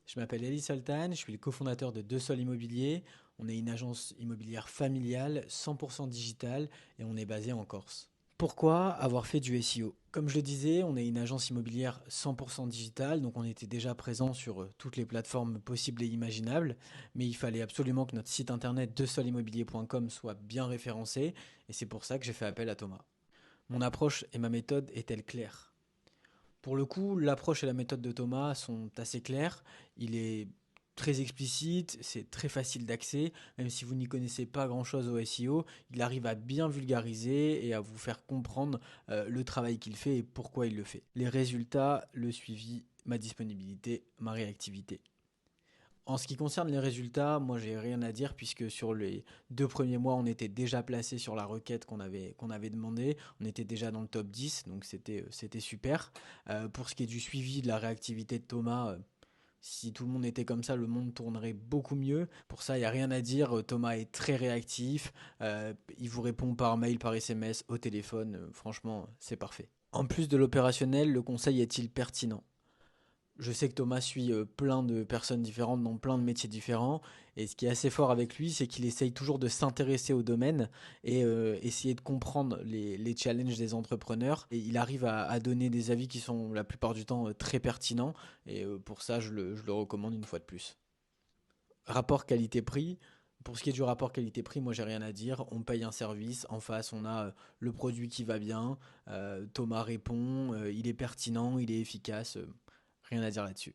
Je m'appelle Ali Soltan, je suis le cofondateur de Deux Sols Immobilier. On est une agence immobilière familiale, 100% digitale et on est basé en Corse. Pourquoi avoir fait du SEO? Comme je le disais, on est une agence immobilière 100% digitale, donc on était déjà présent sur toutes les plateformes possibles et imaginables, mais il fallait absolument que notre site internet deuxsolimmobilier.com soit bien référencé et c'est pour ça que j'ai fait appel à Thomas. Mon approche et ma méthode est-elle claire? Pour le coup, l'approche et la méthode de Thomas sont assez claires. Il est très explicite, c'est très facile d'accès, même si vous n'y connaissez pas grand-chose au SEO, il arrive à bien vulgariser et à vous faire comprendre le travail qu'il fait et pourquoi il le fait. Les résultats, le suivi, ma disponibilité, ma réactivité. En ce qui concerne les résultats, moi j'ai rien à dire puisque sur les 2 premiers mois, on était déjà placé sur la requête qu'on avait demandé. On était déjà dans le top 10, donc c'était super. Pour ce qui est du suivi de la réactivité de Thomas, si tout le monde était comme ça, le monde tournerait beaucoup mieux. Pour ça, il n'y a rien à dire. Thomas est très réactif. Il vous répond par mail, par SMS, au téléphone. Franchement, c'est parfait. En plus de l'opérationnel, le conseil est-il pertinent? Je sais que Thomas suit plein de personnes différentes dans plein de métiers différents. Et ce qui est assez fort avec lui, c'est qu'il essaye toujours de s'intéresser au domaine et essayer de comprendre les challenges des entrepreneurs. Et il arrive à donner des avis qui sont la plupart du temps très pertinents. Et pour ça, je le recommande une fois de plus. Rapport qualité-prix. Pour ce qui est du rapport qualité-prix, moi j'ai rien à dire. On paye un service, en face on a le produit qui va bien. Thomas répond, il est pertinent, il est efficace. Rien à dire là-dessus.